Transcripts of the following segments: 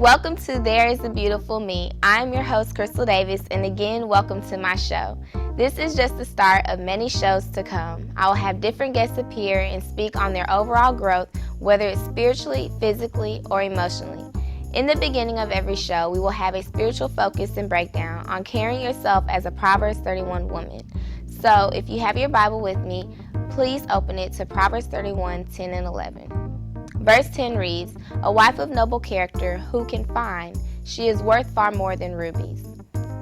Welcome to There is a Beautiful Me. I'm your host, Crystal Davis, and again, welcome to my show. This is just the start of many shows to come. I will have different guests appear and speak on their overall growth, whether it's spiritually, physically, or emotionally. In the beginning of every show, we will have a spiritual focus and breakdown on carrying yourself as a Proverbs 31 woman. So, if you have your Bible with me, please open it to Proverbs 31, 10 and 11. Verse 10 reads, "A wife of noble character who can find? She is worth far more than rubies."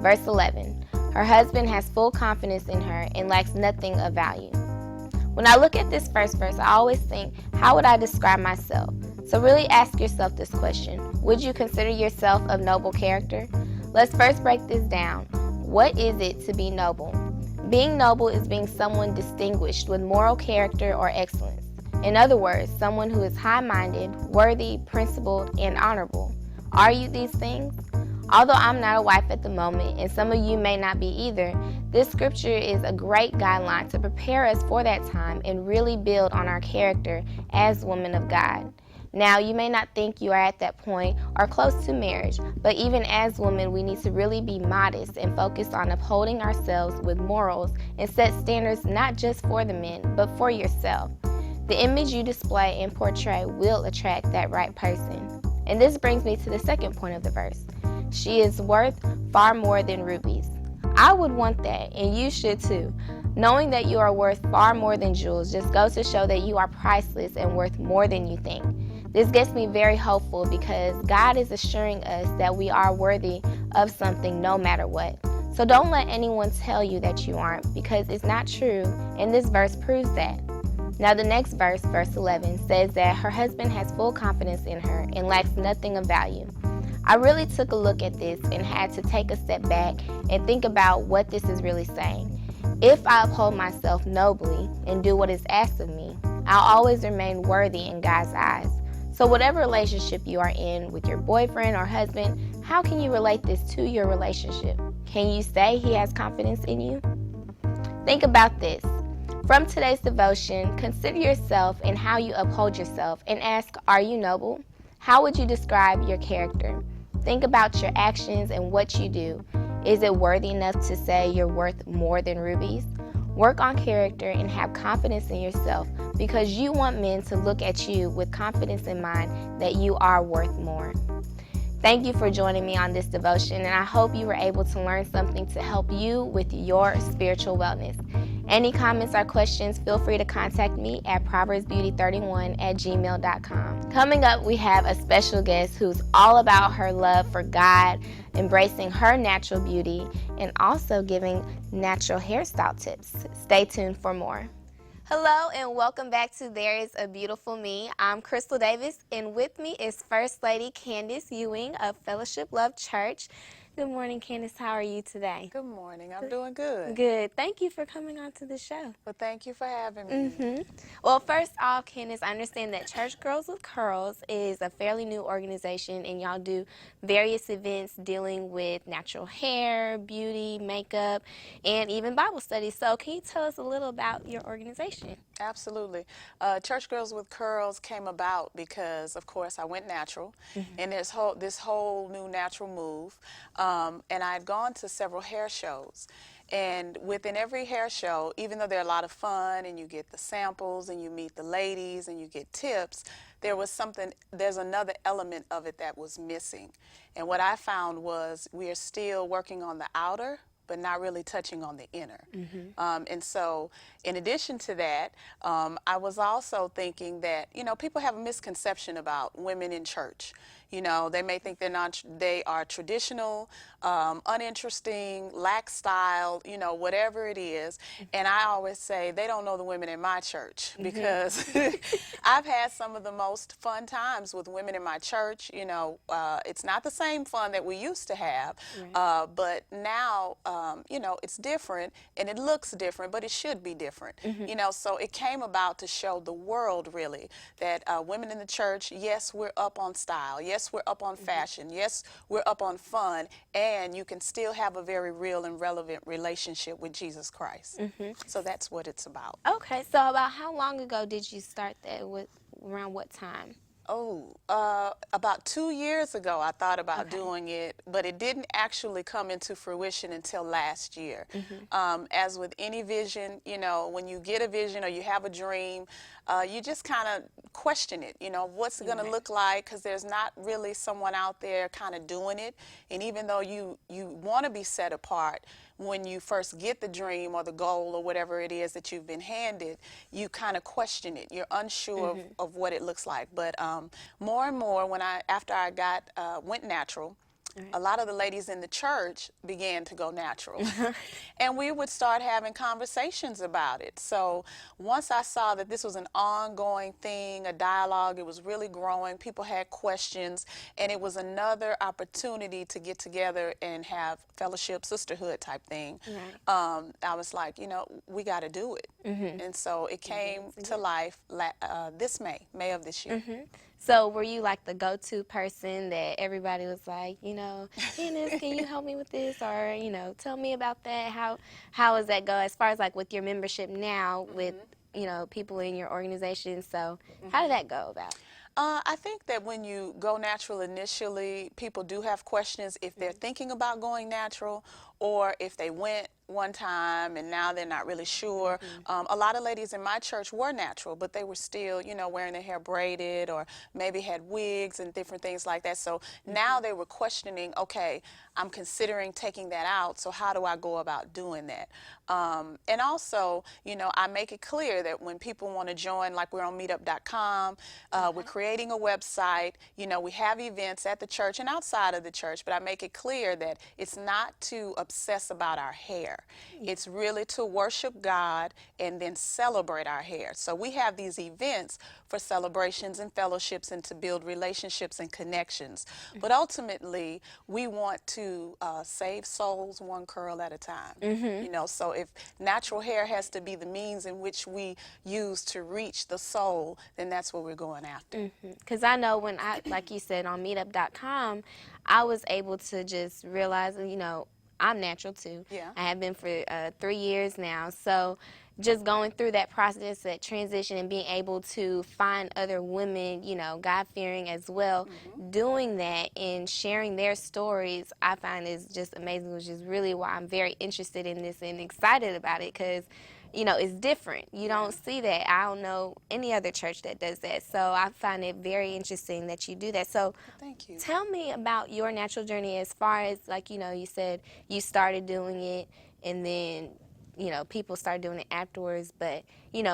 Verse 11, "Her husband has full confidence in her and lacks nothing of value." When I look at this first verse, I always think, how would I describe myself? So really ask yourself this question. Would you consider yourself of noble character? Let's first break this down. What is it to be noble? Being noble is being someone distinguished with moral character or excellence. In other words, someone who is high-minded, worthy, principled, and honorable. Are you these things? Although I'm not a wife at the moment, and some of you may not be either, this scripture is a great guideline to prepare us for that time and really build on our character as women of God. Now, you may not think you are at that point or close to marriage, but even as women, we need to really be modest and focus on upholding ourselves with morals and set standards not just for the men, but for yourself. The image you display and portray will attract that right person. And this brings me to the second point of the verse. She is worth far more than rubies. I would want that, and you should too. Knowing that you are worth far more than jewels just goes to show that you are priceless and worth more than you think. This gets me very hopeful because God is assuring us that we are worthy of something no matter what. So don't let anyone tell you that you aren't, because it's not true, and this verse proves that. Now the next verse, verse 11, says that her husband has full confidence in her and lacks nothing of value. I really took a look at this and had to take a step back and think about what this is really saying. If I uphold myself nobly and do what is asked of me, I'll always remain worthy in God's eyes. So whatever relationship you are in with your boyfriend or husband, how can you relate this to your relationship? Can you say he has confidence in you? Think about this. From today's devotion, consider yourself and how you uphold yourself and ask, are you noble? How would you describe your character? Think about your actions and what you do. Is it worthy enough to say you're worth more than rubies? Work on character and have confidence in yourself because you want men to look at you with confidence in mind that you are worth more. Thank you for joining me on this devotion, and I hope you were able to learn something to help you with your spiritual wellness. Any comments or questions, feel free to contact me at proverbsbeauty31@gmail.com. Coming up, we have a special guest who's all about her love for God, embracing her natural beauty, and also giving natural hairstyle tips. Stay tuned for more. Hello and welcome back to There is a Beautiful Me. I'm Crystal Davis, and with me is First Lady Candace Ewing of Fellowship Love Church. Good morning, Candace. How are you today? Good morning. I'm doing good. Good. Thank you for coming on to the show. Well, thank you for having me. Well, first off, Candace, I understand that Girlz with Curlz is a fairly new organization, and y'all do various events dealing with natural hair, beauty, makeup, and even Bible studies. So can you tell us a little about your organization? Absolutely. Church Girls with Curls came about because, of course, I went natural, and this whole new natural move. And I had gone to several hair shows. And within every hair show, even though they're a lot of fun and you get the samples and you meet the ladies and you get tips, there's another element of it that was missing. And what I found was we are still working on the outer, but not really touching on the inner. And so in addition to that, I was also thinking that, people have a misconception about women in church. They may think they are traditional, uninteresting, lack style, whatever it is. And I always say they don't know the women in my church because I've had some of the most fun times with women in my church. It's not the same fun that we used to have, but now, it's different and it looks different, but it should be different. So it came about to show the world really that women in the church, yes, we're up on style. Yes, we're up on fashion. Yes, we're up on fun, and you can still have a very real and relevant relationship with Jesus Christ. So that's what it's about. Okay, so about how long ago did you start that? Around what time? About 2 years ago, I thought about Okay. doing it, but it didn't actually come into fruition until last year. As with any vision, when you get a vision or you have a dream, you just kind of question it. What's it going to Right. look like? Because there's not really someone out there kind of doing it. And even though you want to be set apart, when you first get the dream or the goal or whatever it is that you've been handed, you kind of question it. You're unsure of what it looks like. But more and more, after I went natural, a lot of the ladies in the church began to go natural. And we would start having conversations about it. So once I saw that this was an ongoing thing, a dialogue, it was really growing, people had questions, and it was another opportunity to get together and have fellowship, sisterhood type thing. I was like, we got to do it. And so it came to life this May of this year. So were you like the go-to person that everybody was like, Candace, can you help me with this? Or, tell me about that. How does that go as far as like with your membership now with, people in your organization? So how did that go about? I think that when you go natural initially, people do have questions if they're thinking about going natural or if they went one time and now they're not really sure. A lot of ladies in my church were natural, but they were still, wearing their hair braided or maybe had wigs and different things like that. So now they were questioning, okay, I'm considering taking that out, so how do I go about doing that? And also, I make it clear that when people want to join, like we're on meetup.com, we're creating a website, we have events at the church and outside of the church, but I make it clear that it's not to obsess about our hair. It's really to worship God and then celebrate our hair. So we have these events for celebrations and fellowships and to build relationships and connections. But ultimately, we want to save souls one curl at a time. So if natural hair has to be the means in which we use to reach the soul, then that's what we're going after. Because I know when like you said, on meetup.com, I was able to just realize, I'm natural too. Yeah. I have been for 3 years now. So just going through that process, that transition, and being able to find other women, God-fearing as well, doing that and sharing their stories, I find is just amazing, which is really why I'm very interested in this and excited about it because, it's different. You don't see that. I don't know any other church that does that. So I find it very interesting that you do that. So Thank you. tell me about your natural journey as far as, like, you said you started doing it and then, people started doing it afterwards. But,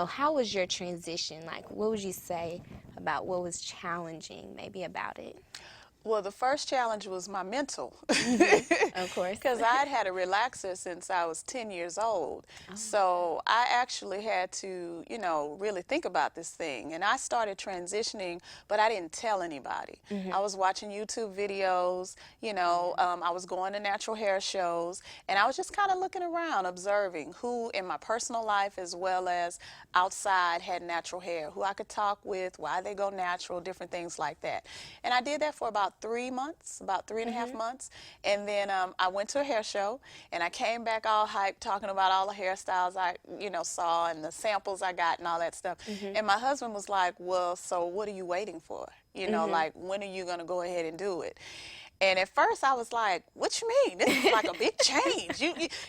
how was your transition? Like, what would you say about what was challenging maybe about it? Well, the first challenge was my mental. Of course. Because I'd had a relaxer since I was 10 years old. So I actually had to, really think about this thing. And I started transitioning, but I didn't tell anybody. I was watching YouTube videos, I was going to natural hair shows, and I was just kind of looking around, observing who in my personal life as well as outside had natural hair, who I could talk with, why they go natural, different things like that. And I did that for about 3 months, about 3.5 months. And then I went to a hair show and I came back all hyped talking about all the hairstyles I, saw and the samples I got and all that stuff. And my husband was like, well, so what are you waiting for? Like, when are you going to go ahead and do it? And at first I was like, what you mean? This is like a big change.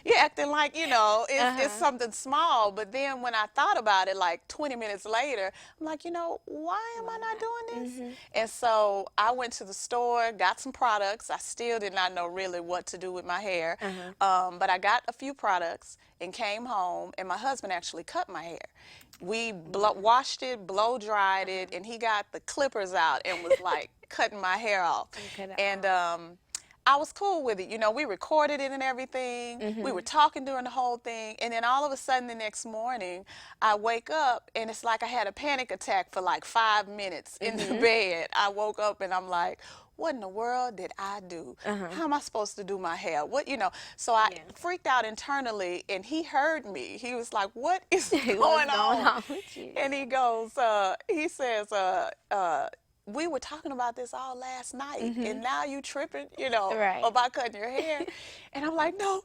You're acting like, it's something small. But then when I thought about it, like 20 minutes later, I'm like, why am I not doing this? And so I went to the store, got some products. I still did not know really what to do with my hair. But I got a few products and came home, and my husband actually cut my hair. We washed it, blow dried it, and he got the clippers out and was like cutting my hair off. And I was cool with it. We recorded it and everything. We were talking during the whole thing. And then all of a sudden the next morning, I wake up and it's like I had a panic attack for like 5 minutes in the bed. I woke up and I'm like, what in the world did I do? How am I supposed to do my hair? So I freaked out internally, and he heard me. He was like, what is going on with you? And he goes, he says, we were talking about this all last night, and now you tripping, about cutting your hair. And I'm like, no,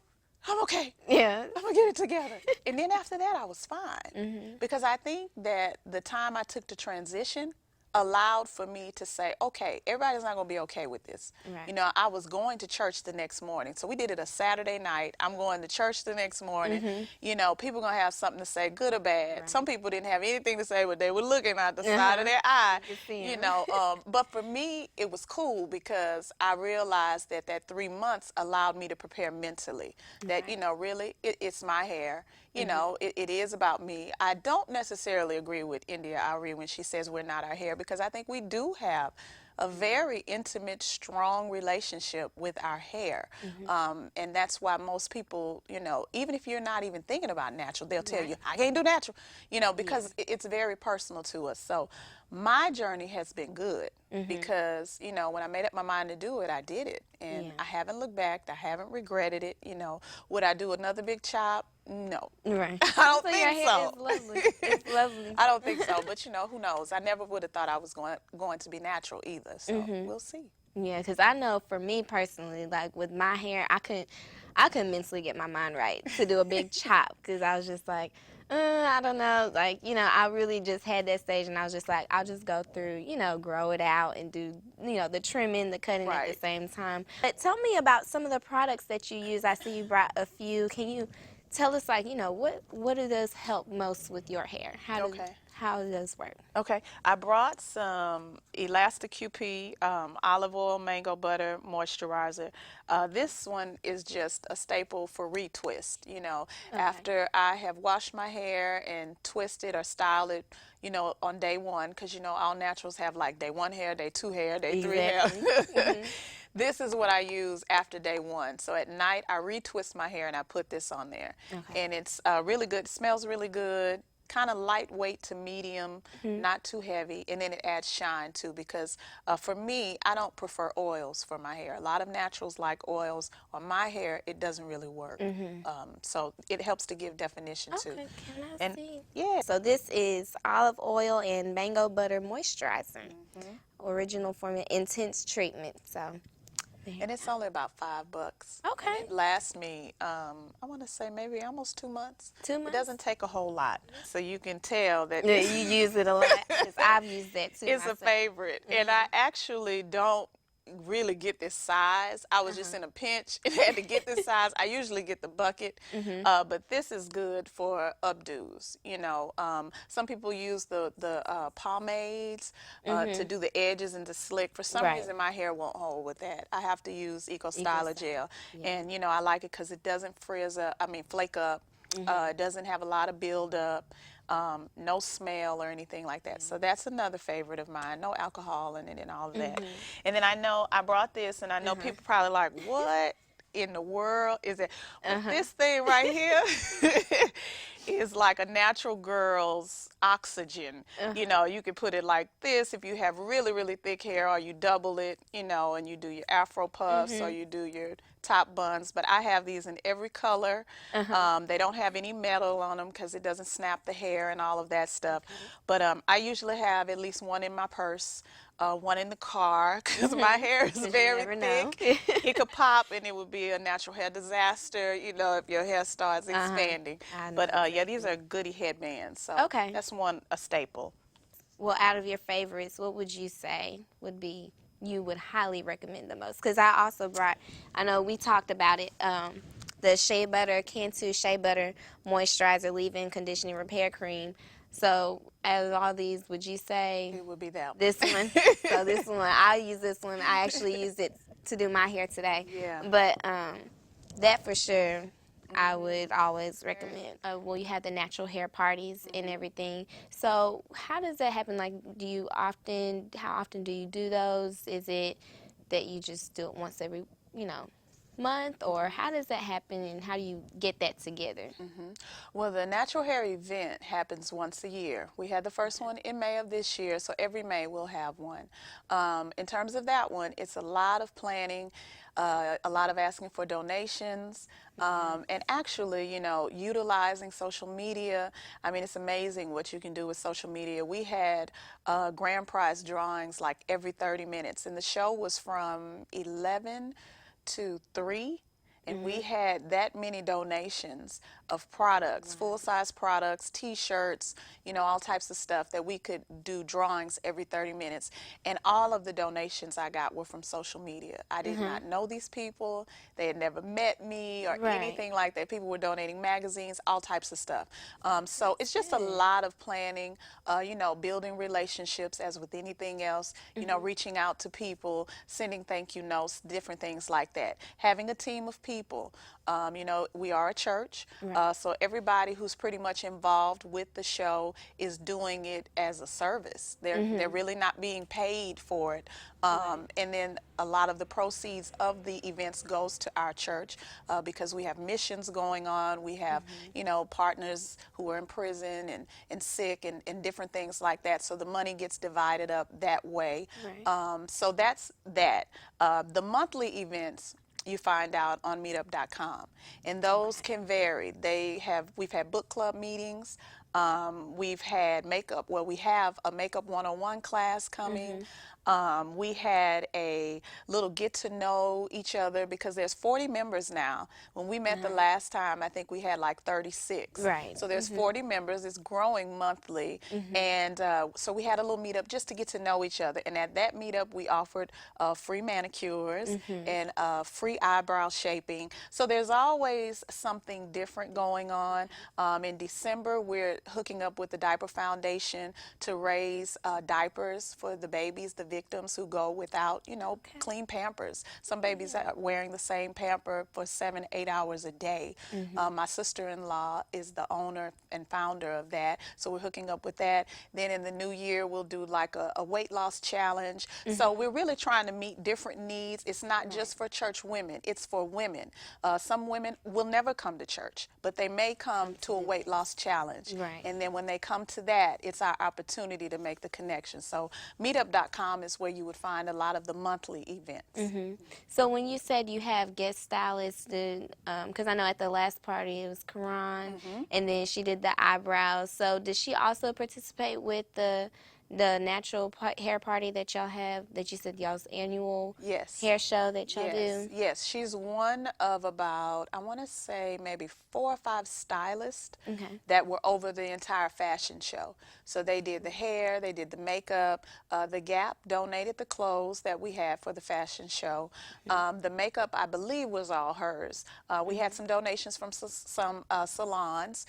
I'm okay. Yeah. I'm gonna get it together. And then after that, I was fine. Because I think that the time I took to transition allowed for me to say, okay, everybody's not going to be okay with this. Right. You know, I was going to church the next morning. So we did it a Saturday night. I'm going to church the next morning. You know, people going to have something to say, good or bad. Right. Some people didn't have anything to say, but they were looking at the side of their eye. You can see 'em. You know, but for me, it was cool because I realized that that 3 months allowed me to prepare mentally. That, Right. you know, really, it's my hair. You know, it is about me. I don't necessarily agree with India Ari when she says we're not our hair, because I think we do have a very intimate, strong relationship with our hair. And that's why most people, you know, even if you're not even thinking about natural, they'll tell you, I can't do natural, you know, because it's very personal to us. So my journey has been good because, you know, when I made up my mind to do it, I did it. And I haven't looked back. I haven't regretted it. You know, would I do another big chop? No. Right. I don't So your think hair so. is lovely. It's lovely. I don't think so, but you know, who knows? I never would have thought I was going to be natural either. So we'll see. Yeah, because I know for me personally, like with my hair, I couldn't mentally get my mind right to do a big chop because I was just like, I don't know, like, you know, I really just had that stage and I was just like, I'll just go through, you know, grow it out and do, you know, the trimming, the cutting at the Right. same time. But tell me about some of the products that you use. I see you brought a few. Can you tell us, like, you know, what do those help most with your hair? Okay. How does those work? Okay, I brought some Elastic QP olive oil, mango butter moisturizer. This one is just a staple for retwist. You know, after I have washed my hair and twisted or styled it, you know, on day one, because you know all naturals have like day one hair, day two hair, day three hair. Exactly. This is what I use after day one. So at night I retwist my hair and I put this on there, and it's really good. It smells really good. Kind of lightweight to medium, not too heavy, and then it adds shine too, because for me, I don't prefer oils for my hair. A lot of naturals like oils. On my hair, it doesn't really work. So it helps to give definition too. Okay, can I see? Yeah. So this is olive oil and mango butter moisturizer. Original formula, intense treatment. So And it's only about $5. Okay. And it lasts me, I want to say maybe almost 2 months. 2 months? It doesn't take a whole lot. So you can tell that yeah, you use it a lot because I've used that too. it's myself. a favorite. And I actually don't really get this size. I was just in a pinch and had to get this size. I usually get the bucket, but this is good for updos. You know, some people use the pomades to do the edges and to slick. For some Right. reason, my hair won't hold with that. I have to use Eco Styler Styler, gel, yeah. and you know I like it because it doesn't flake up. It doesn't have a lot of buildup. No smell or anything like that. So that's another favorite of mine. No alcohol in it and all of that. And then I know I brought this, and I know people probably like, what in the world is it? Well, this thing right here is like a natural Girlz oxygen. You know, you can put it like this if you have really, really thick hair, or you double it, you know, and you do your Afro puffs or you do your top buns. But I have these in every color. They don't have any metal on them because it doesn't snap the hair and all of that stuff. But I usually have at least one in my purse, one in the car, because my hair is very never know. thick. It could pop and it would be a natural hair disaster, you know, if your hair starts expanding. I know But yeah, these are goodie headbands. So Okay. that's a staple. Well, out of your favorites, what would you say would be you would highly recommend the most? Because I also brought, I know we talked about it, the Shea Butter, Cantu Shea Butter Moisturizer Leave-In Conditioning Repair Cream. So out of all these, would you say It would be that one. this one? So this one, I use this one. I actually used it to do my hair today. Yeah. But that for sure, I would always recommend. Well, you have the natural hair parties and everything. So how does that happen? Like, how often do you do those? Is it that you just do it once every, month? Or how does that happen and how do you get that together? Well, the natural hair event happens once a year. We had the first one in May of this year, so every May we'll have one. In terms of that one, it's a lot of planning, a lot of asking for donations, and actually, utilizing social media. I mean, it's amazing what you can do with social media. We had grand prize drawings like every 30 minutes, and the show was from 11 to 3. and we had that many donations of products, full-size products, T-shirts, you know, all types of stuff that we could do drawings every 30 minutes. And all of the donations I got were from social media. I did not know these people. They had never met me or anything like that. People were donating magazines, all types of stuff. So it's just a lot of planning, you know, building relationships as with anything else, you know, reaching out to people, sending thank you notes, different things like that. Having a team of people. You know, we are a church, so everybody who's pretty much involved with the show is doing it as a service. They're really not being paid for it. And then a lot of the proceeds of the events goes to our church because we have missions going on. We have, you know, partners who are in prison and sick and different things like that. So the money gets divided up that way. So that's that. The monthly events you find out on meetup.com, and those can vary. We've had book club meetings. We've had makeup. Well, we have a makeup 101 class coming. We had a little get to know each other because there's 40 members now. When we met the last time, I think we had like 36. So there's 40 members. It's growing monthly. And so we had a little meetup just to get to know each other. And at that meetup, we offered free manicures and free eyebrow shaping. So there's always something different going on. In December, we're hooking up with the Diaper Foundation to raise diapers for the babies, the victims who go without, you know, clean Pampers. Some babies are wearing the same pamper for 7, 8 hours a day. My sister-in-law is the owner and founder of that, so we're hooking up with that. Then in the new year, we'll do like a weight loss challenge. So we're really trying to meet different needs. It's not just for church women, it's for women. Some women will never come to church, but they may come to a weight loss challenge. And then when they come to that, it's our opportunity to make the connection. So meetup.com is where you would find a lot of the monthly events. So when you said you have guest stylists, because I know at the last party it was Karan, and then she did the eyebrows. So did she also participate with the natural hair party that y'all have, that you said y'all's annual hair show that y'all do? Yes, she's one of about, I want to say maybe 4 or 5 stylists that were over the entire fashion show. So they did the hair, they did the makeup. The Gap donated the clothes that we had for the fashion show. The makeup, I believe, was all hers. We had some donations from some salons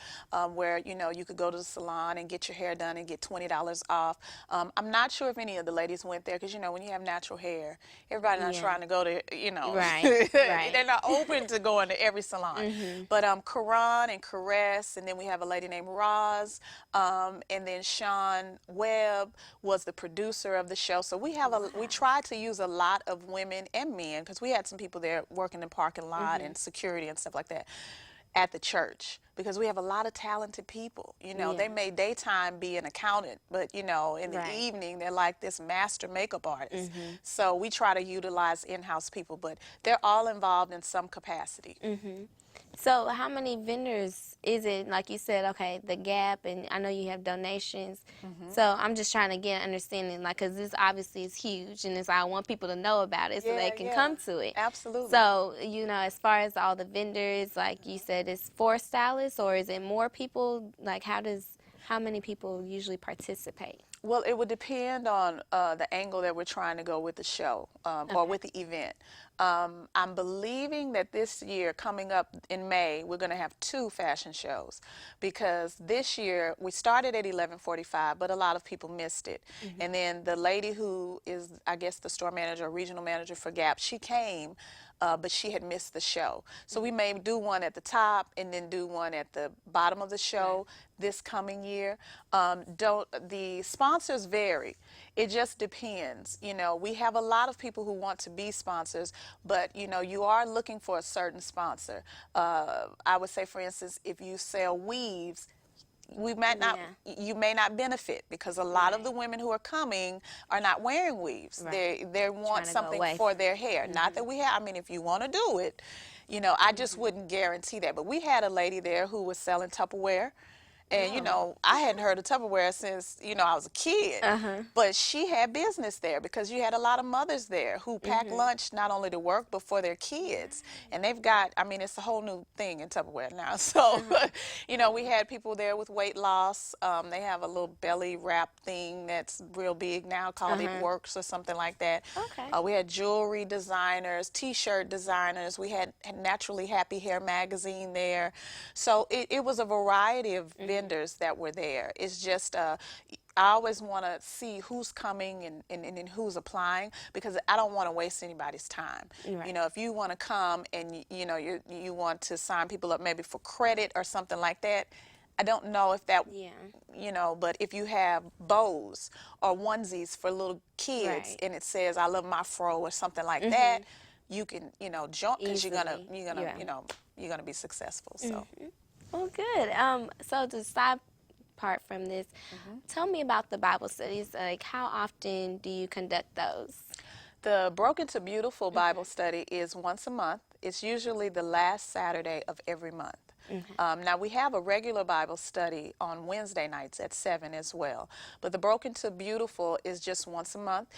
where, you know, you could go to the salon and get your hair done and get $20 off. I'm not sure if any of the ladies went there because, you know, when you have natural hair, everybody's not trying to go to, you know, they're not open to going to every salon. But Karan and Curlz, and then we have a lady named Roz, and then Sean Webb was the producer of the show. So we have we tried to use a lot of women and men because we had some people there working in the parking lot and security and stuff like that at the church, because we have a lot of talented people. You know, they may daytime be an accountant, but, you know, in the evening, they're like this master makeup artist. So we try to utilize in-house people, but they're all involved in some capacity. So how many vendors is it? Like you said, okay, the Gap, and I know you have donations. So I'm just trying to get an understanding, like, because this obviously is huge, and I want people to know about it so they can come to it. Absolutely. So, you know, as far as all the vendors, like you said, it's 4 stylists, or is it more people? Like, how many people usually participate? Well, it would depend on the angle that we're trying to go with the show or with the event. I'm believing that this year, coming up in May, we're going to have 2 fashion shows, because this year we started at 11:45, but a lot of people missed it. And then the lady who is, I guess, the store manager or regional manager for Gap, she came, but she had missed the show. So we may do one at the top and then do one at the bottom of the show this coming year. The sponsors vary. It just depends. You know, we have a lot of people who want to be sponsors, but, you know, you are looking for a certain sponsor. I would say, for instance, if you sell weaves, we might not, you may not benefit, because a lot of the women who are coming are not wearing weaves. They want something for their hair. Not that we have, I mean, if you want to do it, you know, I just wouldn't guarantee that. But we had a lady there who was selling Tupperware, And, you Oh. know, I hadn't heard of Tupperware since, you know, I was a kid. Uh-huh. But she had business there because you had a lot of mothers there who pack lunch not only to work but for their kids. And they've got, I mean, it's a whole new thing in Tupperware now. So, you know, we had people there with weight loss. They have a little belly wrap thing that's real big now called It Works or something like that. Okay. We had jewelry designers, T-shirt designers. We had Naturally Happy Hair magazine there. So it was a variety of vendors that were there. It's just, I always want to see who's coming and who's applying because I don't want to waste anybody's time. Right. You know, if you want to come and you know you want to sign people up maybe for credit or something like that, I don't know if that, Yeah. you know, but if you have bows or onesies for little kids Right. and it says I love my fro or something like that, you can, you know, jump because you're gonna Yeah. you know, you're gonna be successful. So. Well, good. So to side part from this, tell me about the Bible studies. Like, how often do you conduct those? The Broken to Beautiful Bible study is once a month. It's usually the last Saturday of every month. Now, we have a regular Bible study on Wednesday nights at 7 as well. But the Broken to Beautiful is just once a month.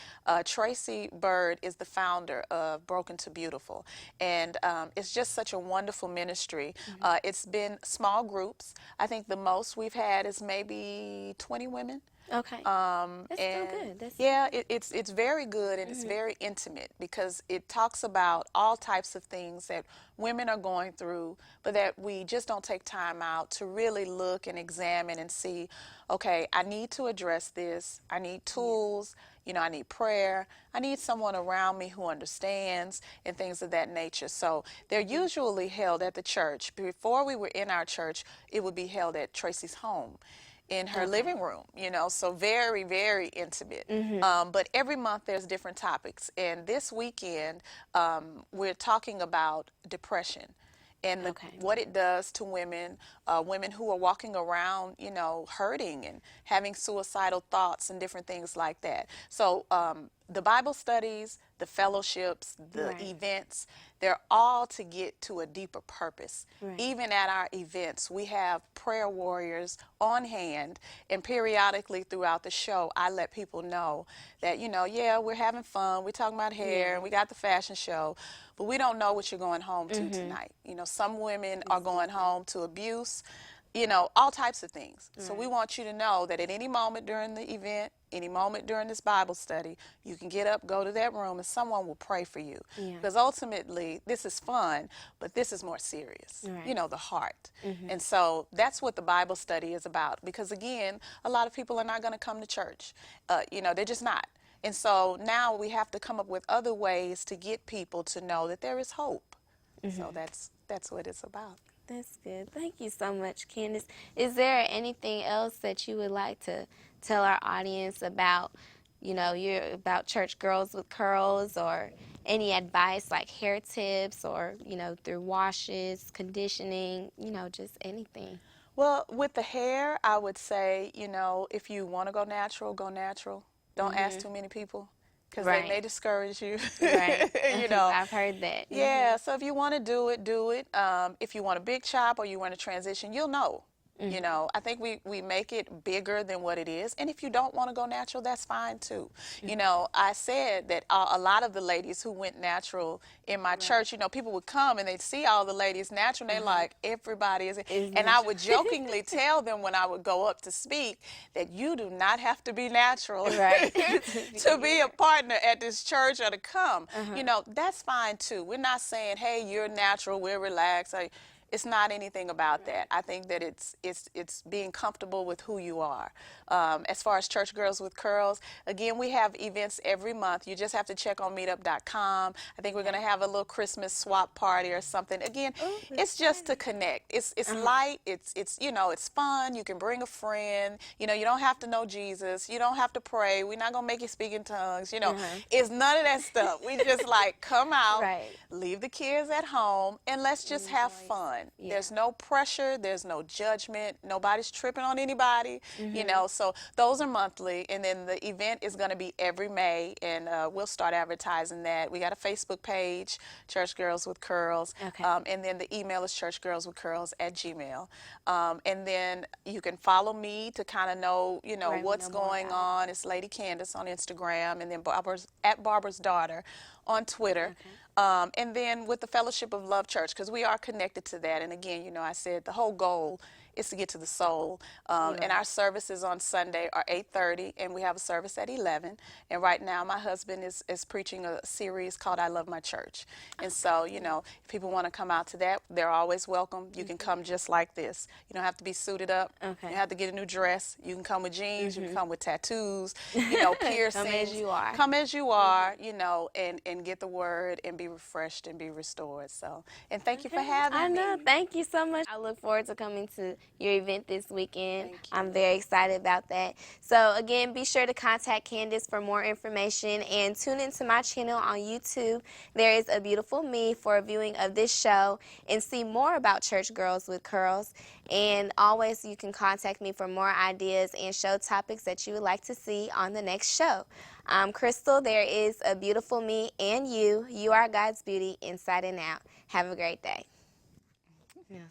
Tracy Bird is the founder of Broken to Beautiful. And it's just such a wonderful ministry. It's been small groups. I think the most we've had is maybe 20 women. Okay. That's still good. That's Yeah, it's very good and it's very intimate because it talks about all types of things that women are going through, but that we just don't take time out to really look and examine and see, okay, I need to address this. I need tools. You know, I need prayer. I need someone around me who understands and things of that nature. So they're usually held at the church. Before we were in our church, it would be held at Tracy's home in her living room, you know, so very, very intimate. But every month there's different topics. And this weekend, we're talking about depression and what it does to women, women who are walking around, you know, hurting and having suicidal thoughts and different things like that. So the Bible studies, the fellowships, the events, they're all to get to a deeper purpose. Even at our events, we have prayer warriors on hand, and periodically throughout the show, I let people know that, you know, yeah, we're having fun, we're talking about hair, and we got the fashion show, but we don't know what you're going home to tonight. You know, some women are going home to abuse, you know, all types of things. So we want you to know that at any moment during the event, any moment during this Bible study, you can get up, go to that room, and someone will pray for you. Because ultimately, this is fun, but this is more serious, you know, the heart. And so that's what the Bible study is about. Because again, a lot of people are not going to come to church. You know, they're just not. And so now we have to come up with other ways to get people to know that there is hope. So that's what it's about. That's good. Thank you so much, Candace. Is there anything else that you would like to tell our audience about, you know, about Church Girlz with Curlz, or any advice like hair tips or, you know, through washes, conditioning, you know, just anything? Well, with the hair, I would say, you know, if you want to go natural, go natural. Don't ask too many people because they may discourage you. You know, I've heard that. Yeah, so if you want to do it, do it. If you want a big chop or you want to transition, you'll know. You know, I think we make it bigger than what it is. And if you don't want to go natural, that's fine too. You know, I said that a lot of the ladies who went natural in my church, you know, people would come and they'd see all the ladies natural and they're like, everybody is. And I would jokingly tell them when I would go up to speak that you do not have to be natural to be a partner at this church or to come. You know, that's fine too. We're not saying, hey, you're natural, we're relaxed. It's not anything about that. I think that it's being comfortable with who you are. As far as Church Girlz with Curlz, again, we have events every month. You just have to check on meetup.com. I think we're going to have a little Christmas swap party or something. Again, it's just to connect. It's light. It's you know, it's fun. You can bring a friend. You know, you don't have to know Jesus. You don't have to pray. We're not going to make you speak in tongues. You know, it's none of that stuff. We just like come out, leave the kids at home, and let's just have fun. fun. Yeah. There's no pressure, there's no judgment, nobody's tripping on anybody, you know, so those are monthly, and then the event is going to be every May, and we'll start advertising that. We got a Facebook page, Church Girls with Curlz, Okay. and then the email is churchgirlswithcurls@gmail. And then you can follow me to kind of know, you know, Right, we what's know more going about on. It's Lady Candace on Instagram, and then Barbara's Daughter on Twitter. And then with the Fellowship of Love Church, because we are connected to that. And again, you know, I said the whole goal is to get to the soul. And our services on Sunday are 8:30, and we have a service at 11. And right now, my husband is preaching a series called I Love My Church. And so, you know, if people want to come out to that, they're always welcome. You can come just like this. You don't have to be suited up. Okay. You have to get a new dress. You can come with jeans. You can come with tattoos, you know, piercings. Come as you are. Come as you are, you know, and get the word and be refreshed and be restored. So, and thank you for having me. I know. Thank you so much. I look forward to coming to your event this weekend. Thank you. I'm very excited about that. So, again, be sure to contact Candace for more information and tune into my channel on YouTube. There is a beautiful me for a viewing of this show and see more about Church Girls with Curlz. And always, you can contact me for more ideas and show topics that you would like to see on the next show. I'm Crystal. There is a beautiful me and you. You are God's beauty inside and out. Have a great day. Yeah.